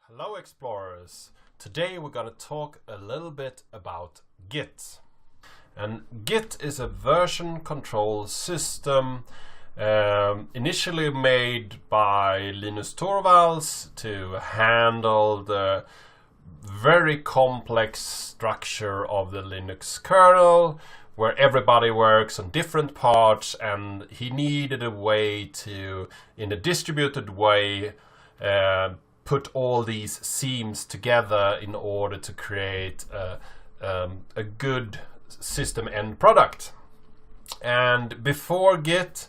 Hello explorers! Today we're going to talk a little bit about Git. And Git is a version control system initially made by Linus Torvalds to handle the very complex structure of the Linux kernel, where everybody works on different parts, and he needed a way to, in a distributed way, put all these seams together in order to create a good system end product. And before Git,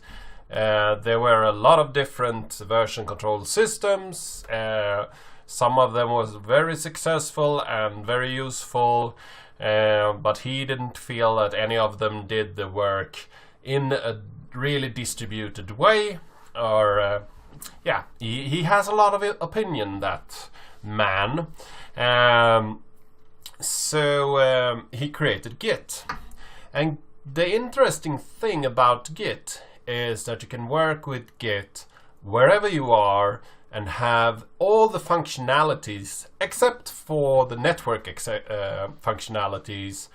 there were a lot of different version control systems. Some of them was very successful and very useful, but he didn't feel that any of them did the work in a really distributed way, or yeah, he has a lot of opinion, that man. So he created Git. And the interesting thing about Git is that you can work with Git wherever you are and have all the functionalities except for the network functionalities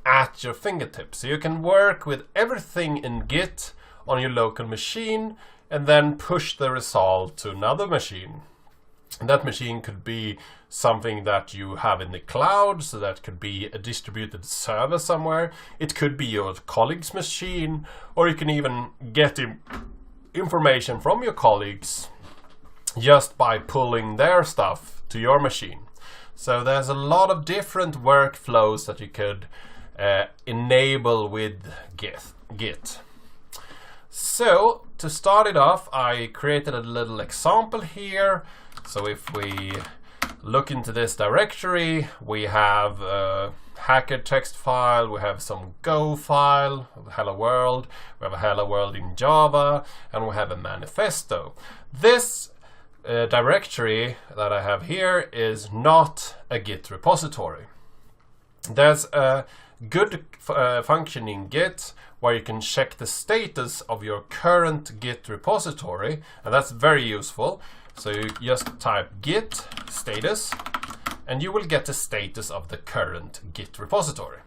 at your fingertips. So you can work with everything in Git on your local machine and then push the result to another machine. And that machine could be something that you have in the cloud, so that could be a distributed server somewhere. It could be your colleague's machine, or you can even get information from your colleagues just by pulling their stuff to your machine. So there's a lot of different workflows that you could enable with Git. So to start it off, I created a little example here. So if we look into this directory, we have a hacker text file, we have some Go file, hello world, we have a hello world in Java, and we have a manifesto. This directory that I have here is not a Git repository. There's a good function in Git where you can check the status of your current Git repository, and that's very useful. So you just type git status and you will get the status of the current Git repository.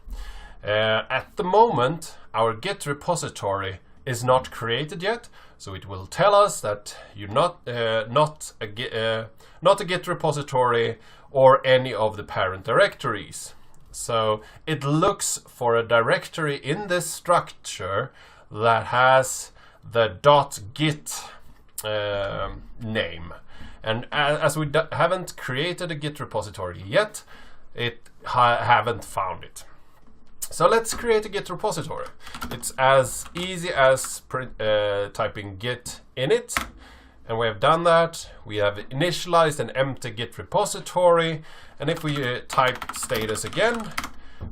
At the moment, our Git repository is not created yet, so it will tell us that you're not a Git repository or any of the parent directories. So it looks for a directory in this structure that has the .git name. And as we haven't created a Git repository yet, it haven't found it. So let's create a Git repository. It's as easy as typing git init. And we have done that. We have initialized an empty Git repository. And if we type status again,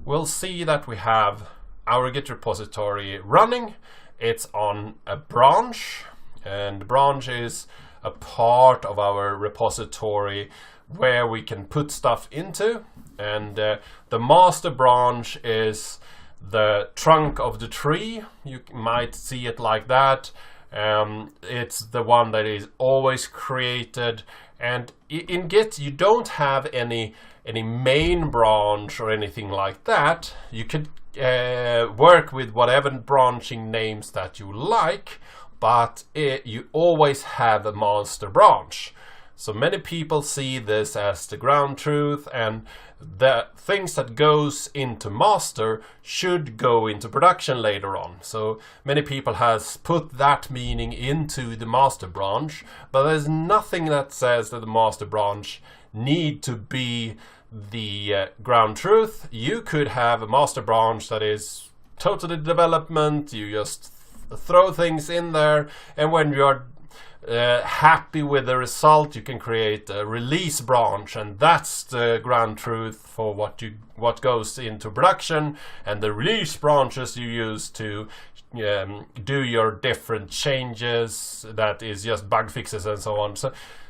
we'll see that we have our Git repository running. It's on a branch, and the branch is a part of our repository where we can put stuff into. And the master branch is the trunk of the tree. You might see it like that. It's the one that is always created, and in Git you don't have any main branch or anything like that. You could work with whatever branching names that you like, but you always have a master branch. So many people see this as the ground truth, and the things that goes into master should go into production later on. So many people has put that meaning into the master branch, but there's nothing that says that the master branch need to be the ground truth. You could have a master branch that is totally development. You just throw things in there, and when you're happy with the result, you can create a release branch, and that's the ground truth for what goes into production. And the release branches you use to do your different changes, that is just bug fixes and so on.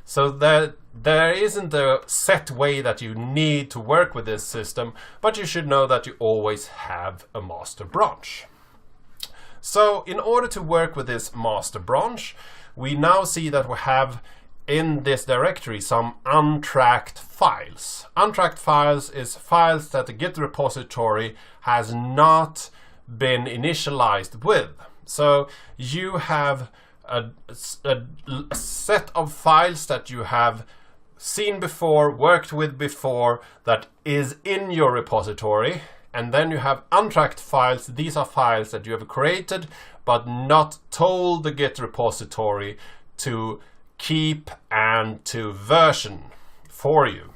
So there isn't a set way that you need to work with this system, but you should know that you always have a master branch. So in order to work with this master branch, we now see that we have in this directory some untracked files. Untracked files is files that the Git repository has not been initialized with. So you have a set of files that you have seen before, worked with before, that is in your repository, and then you have untracked files. These are files that you have created but not told the Git repository to keep and to version for you.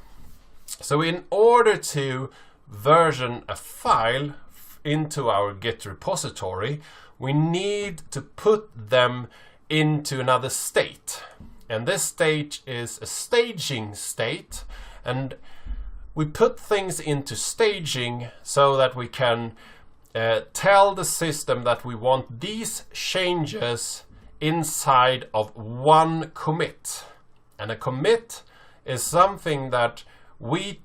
So in order to version a file into our Git repository, we need to put them into another state. And this state is a staging state, and we put things into staging so that we can tell the system that we want these changes inside of one commit. And a commit is something that we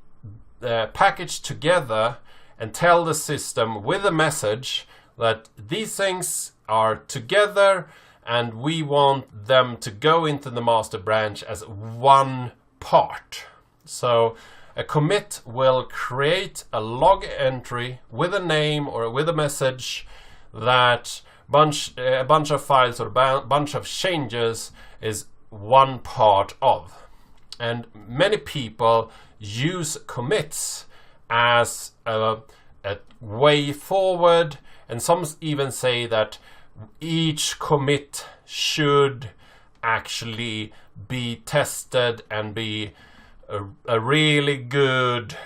package together and tell the system with a message that these things are together and we want them to go into the master branch as one part. So a commit will create a log entry with a name or with a message that a bunch of files or a bunch of changes is one part of. And many people use commits as a way forward, and some even say that each commit should actually be tested and be a really good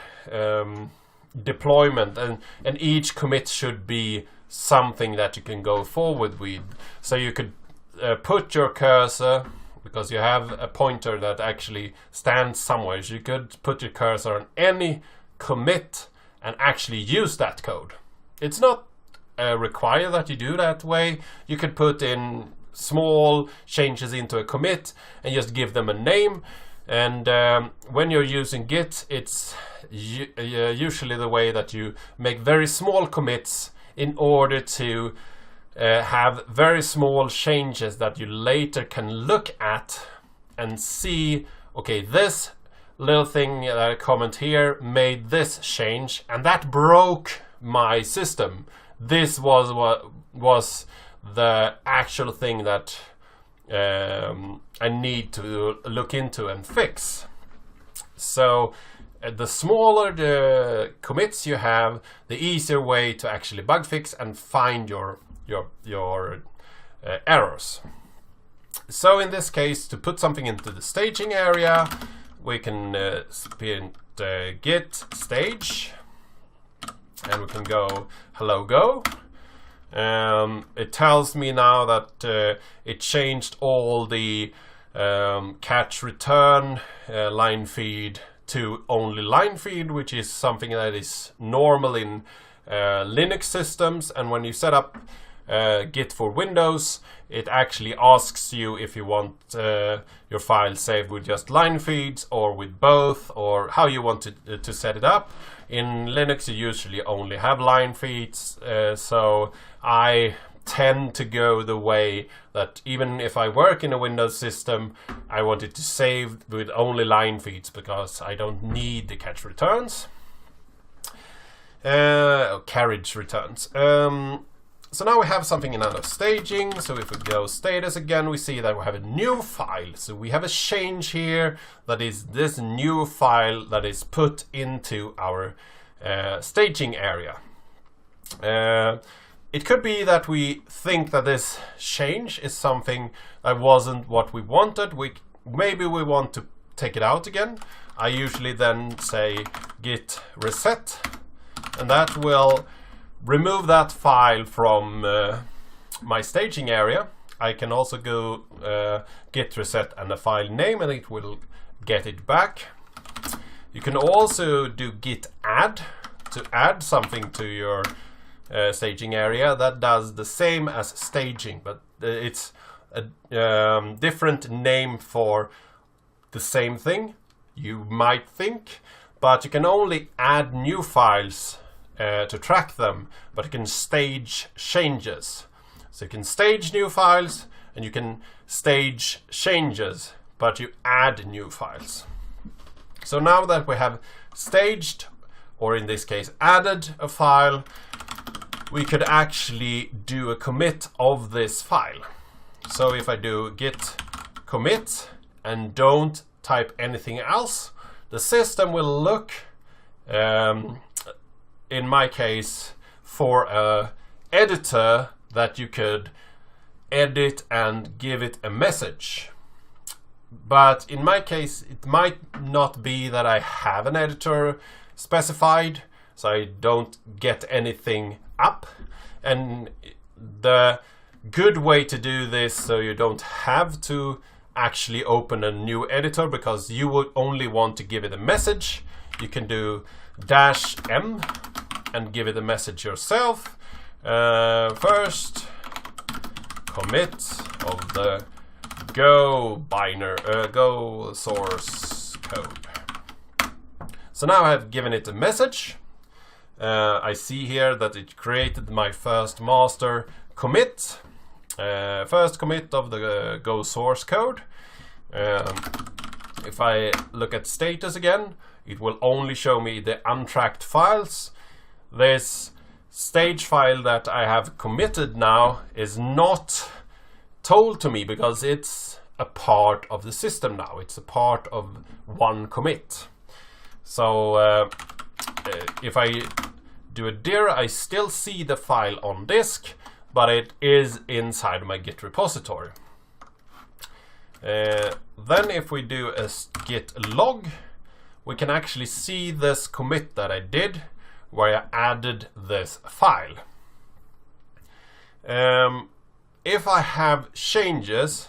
deployment, and each commit should be something that you can go forward with. So you could put your cursor, because you have a pointer that actually stands somewhere, so you could put your cursor on any commit and actually use that code. It's not required that you do that way. You could put in small changes into a commit and just give them a name. And when you're using Git, it's usually the way that you make very small commits in order to have very small changes that you later can look at and see, okay, this little thing that I comment here made this change, and that broke my system. This was what was the actual thing that I need to look into and fix. So the smaller the commits you have, the easier way to actually bug fix and find your errors. So in this case, to put something into the staging area, we can print git stage, and we can go hello go. It tells me now that it changed all the catch return line feed to only line feed, which is something that is normal in Linux systems. And when you set up Git for Windows, it actually asks you if you want your file saved with just line feeds or with both, or how you want to set it up. In Linux, you usually only have line feeds, so I tend to go the way that even if I work in a Windows system, I want it to save with only line feeds, because I don't need the catch returns, carriage returns. So now we have something in our staging. So if we go status again, we see that we have a new file. So we have a change here that is this new file that is put into our staging area. It could be that we think that this change is something that wasn't what we wanted. Maybe we want to take it out again. I usually then say git reset, and that will remove that file from my staging area. I can also go git reset and a file name, and it will get it back. You can also do git add to add something to your staging area. That does the same as staging, but it's a different name for the same thing, you might think, but you can only add new files to track them, but you can stage changes. So you can stage new files and you can stage changes but you add new files. So now that we have staged, or in this case added a file, we could actually do a commit of this file. So if I do git commit and don't type anything else, the system will look, in my case, for a editor that you could edit and give it a message. But in my case, it might not be that I have an editor specified, so I don't get anything up. And the good way to do this, so you don't have to actually open a new editor because you would only want to give it a message, you can do -m and give it a message yourself. First commit of the Go source code. So now I've given it a message. I see here that it created my first master commit, first commit of the Go source code. If I look at status again, it will only show me the untracked files. This stage file that I have committed now is not told to me because it's a part of the system now. It's a part of one commit. So if I do a dir, I still see the file on disk, but it is inside my Git repository. Then if we do a git log, we can actually see this commit that I did, where I added this file. If I have changes,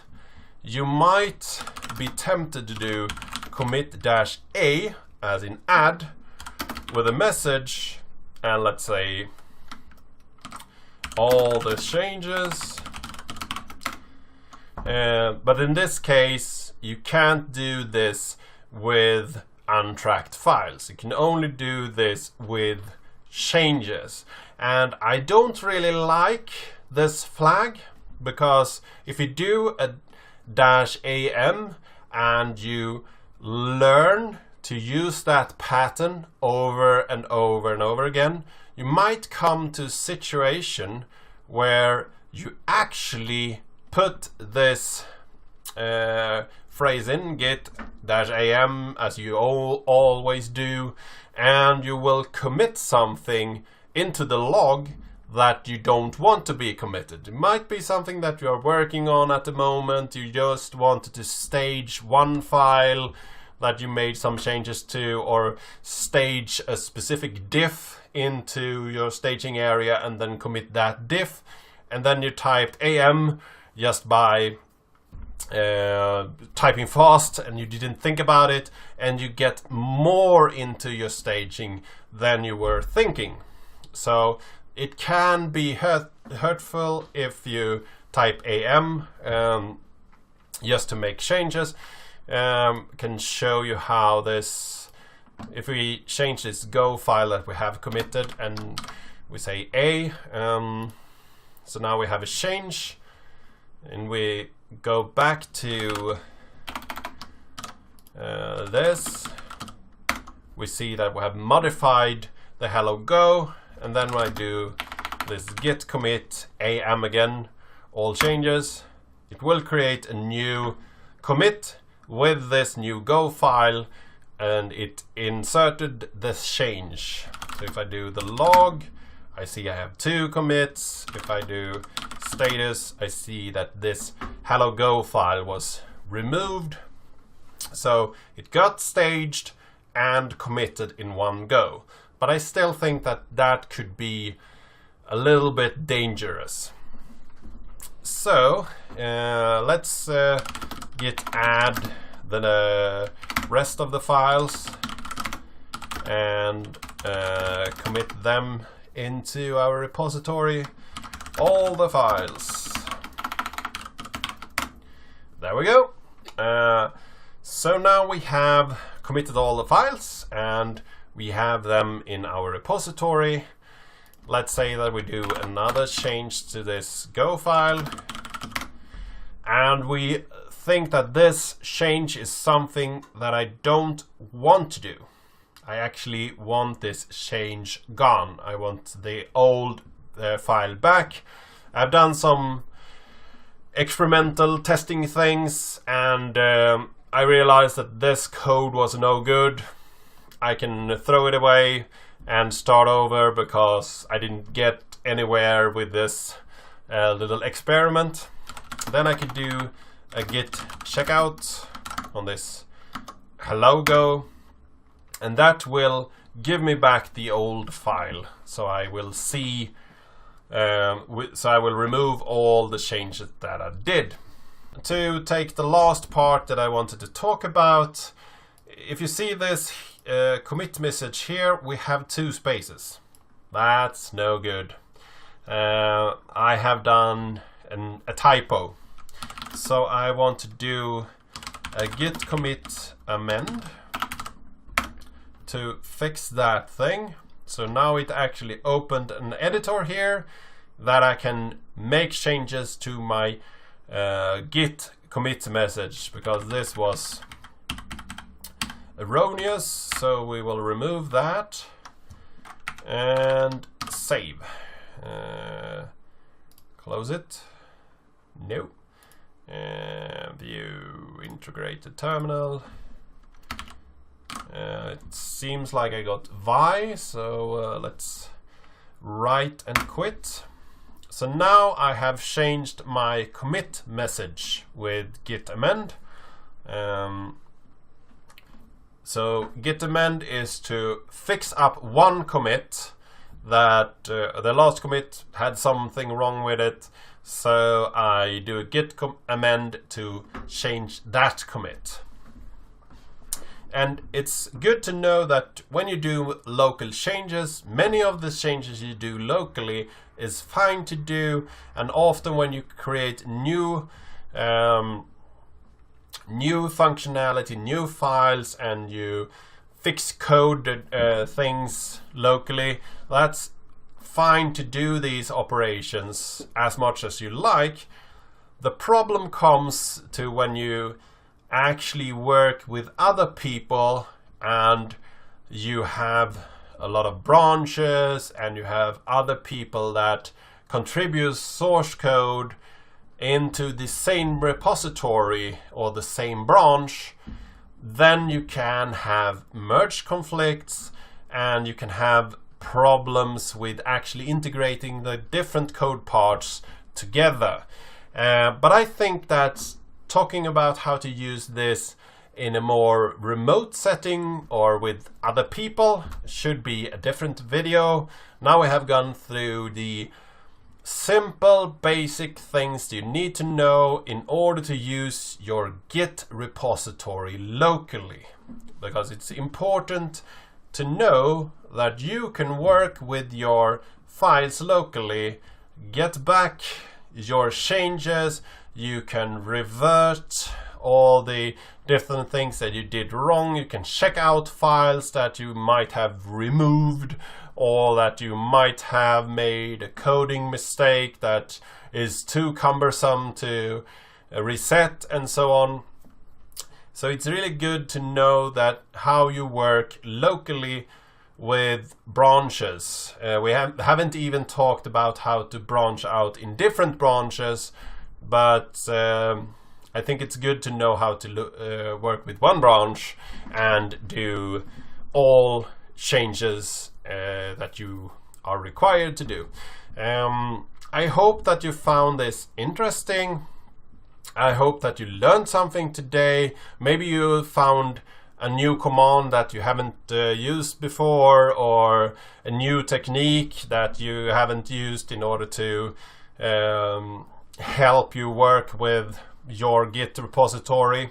you might be tempted to do commit-a, as in add, with a message, and let's say all the changes. But in this case, you can't do this with untracked files. You can only do this with changes. And I don't really like this flag, because if you do a -am and you learn to use that pattern over and over and over again, you might come to a situation where you actually put this phrase in git -am, as you always do, and you will commit something into the log that you don't want to be committed. It might be something that you are working on at the moment. You just wanted to stage one file that you made some changes to, or stage a specific diff into your staging area and then commit that diff, and then you typed am just by typing fast, and you didn't think about it, and you get more into your staging than you were thinking. So it can be hurtful if you type am just to make changes. Can show you how this, if we change this Go file that we have committed and we say a, so now we have a change, and we go back to this, we see that we have modified the hello Go, and then when I do this git commit am again, all changes, it will create a new commit with this new Go file, and it inserted this change. So if I do the log, I see I have 2 commits. If I do status, I see that this hello Go file was removed. So it got staged and committed in one go. But I still think that that could be a little bit dangerous. So let's git add the rest of the files and commit them into our repository, all the files. There we go. So now we have committed all the files and we have them in our repository. Let's say that we do another change to this Go file, and we think that this change is something that I don't want to do. I actually want this change gone. I want the old file back. I've done some experimental testing things, and I realized that this code was no good. I can throw it away and start over because I didn't get anywhere with this little experiment. Then I could do a git checkout on this logo, and that will give me back the old file. So I will see, so I will remove all the changes that I did. To take the last part that I wanted to talk about, if you see this commit message here, we have 2 spaces. That's no good. I have done a typo. So I want to do a git commit amend to fix that thing. So now it actually opened an editor here that I can make changes to my git commit message, because this was erroneous. So we will remove that and save. Close it. No. View integrated terminal. It seems like I got vi, so let's write and quit. So now I have changed my commit message with git amend. So git amend is to fix up one commit that the last commit had something wrong with it. So I do a git amend to change that commit. And it's good to know that when you do local changes, many of the changes you do locally is fine to do, and often when you create new functionality, new files, and you fix code things locally, that's fine to do these operations as much as you like. The problem comes to when you actually work with other people and you have a lot of branches and you have other people that contribute source code into the same repository or the same branch. Then you can have merge conflicts and you can have problems with actually integrating the different code parts together. But I think that talking about how to use this in a more remote setting or with other people should be a different video. Now we have gone through the simple basic things you need to know in order to use your Git repository locally, because it's important to know that you can work with your files locally, get back your changes, you can revert all the different things that you did wrong, you can check out files that you might have removed or that you might have made a coding mistake that is too cumbersome to reset, and so on. So it's really good to know that how you work locally with branches. We haven't even talked about how to branch out in different branches, but I think it's good to know how to work with one branch and do all changes that you are required to do. I hope that you found this interesting. I hope that you learned something today. Maybe you found a new command that you haven't used before, or a new technique that you haven't used in order to help you work with your Git repository.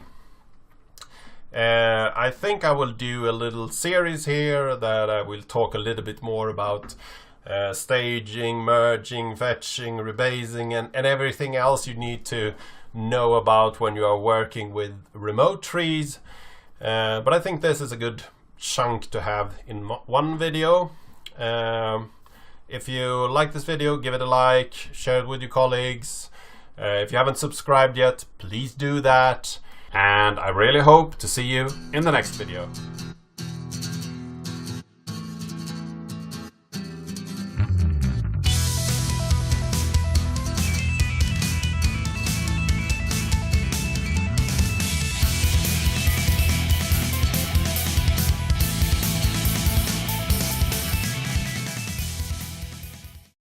I think I will do a little series here that I will talk a little bit more about staging, merging, fetching, rebasing, and everything else you need to know about when you are working with remote trees. But I think this is a good chunk to have in one video. If you like this video, give it a like, share it with your colleagues, If you haven't subscribed yet, please do that. And I really hope to see you in the next video.